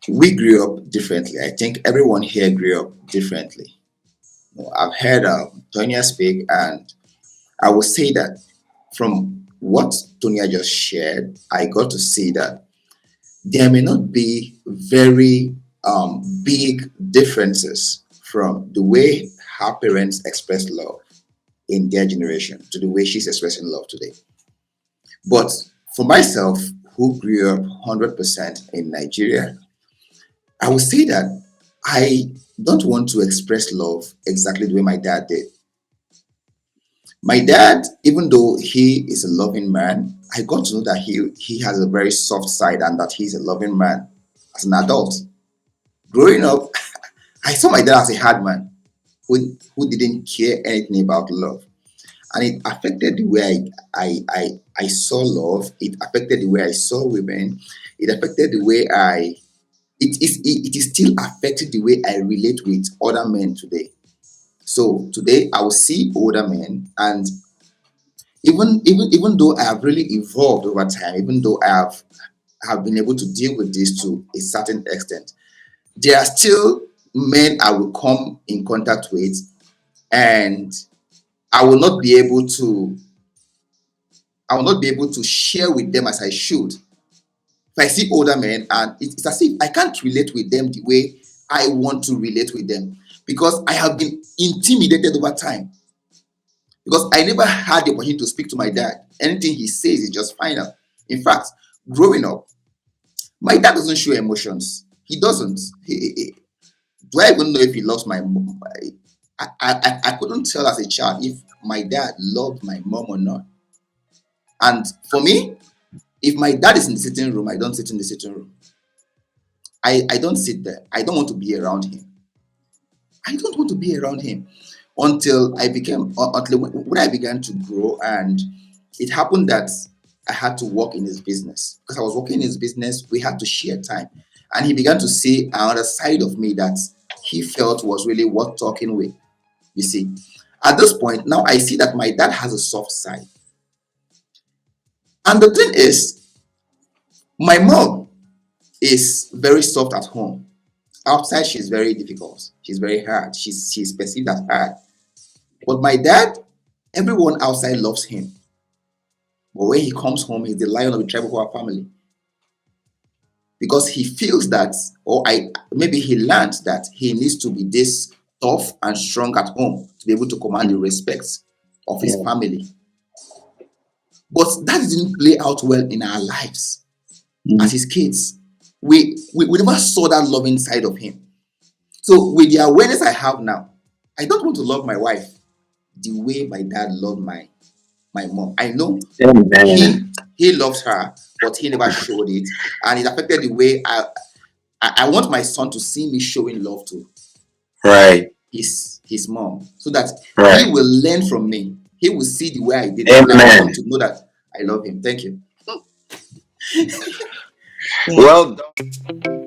we grew up differently. I think everyone here grew up differently. I've heard Tonya speak, and I will say that from what Tonya just shared, I got to see that there may not be very big differences from the way her parents express love in their generation to the way she's expressing love today. But for myself, who grew up 100% in Nigeria, I would say that I don't want to express love exactly the way my dad did. My dad, even though he is a loving man, I got to know that he has a very soft side and that he's a loving man as an adult. Growing up, I saw my dad as a hard man who didn't care anything about love. And it affected the way I saw love. It affected the way I saw women. It affected the way it is still affecting the way I relate with other men today. So today I will see older men, and even though I have really evolved over time, even though I have been able to deal with this to a certain extent, there are still men I will come in contact with, and I will not be able to share with them as I should. If I see older men, and it's as if I can't relate with them the way I want to relate with them, because I have been intimidated over time. Because I never had the opportunity to speak to my dad. Anything he says is just final. In fact, growing up, my dad doesn't show emotions. He doesn't. Do I even know if he loves my mom? I couldn't tell as a child if my dad loved my mom or not. And for me, if my dad is in the sitting room, I don't sit in the sitting room. I don't sit there. I don't want to be around him. I don't want to be around him until when I began to grow, and it happened that I had to work in his business. Because I was working in his business, we had to share time. And he began to see another side of me that he felt was really worth talking with. You see, at this point, now I see that my dad has a soft side. And the thing is, my mom is very soft at home. Outside, she's very difficult. She's very hard. She's perceived as hard. But my dad, everyone outside loves him. But when he comes home, he's the lion of the tribe of our family. Because he feels that, or maybe he learned that he needs to be this tough and strong at home to be able to command the respect of his family. But that didn't play out well in our lives as his kids. We never saw that loving side of him. So with the awareness I have now, I don't want to love my wife the way my dad loved my mom. I know he loves her, but he never showed it, and it affected the way I want my son to see me showing love to Right. his mom, so that Right. he will learn from me. He will see the way I did it, and I want Amen. him to know that I love him. Thank you. Well done.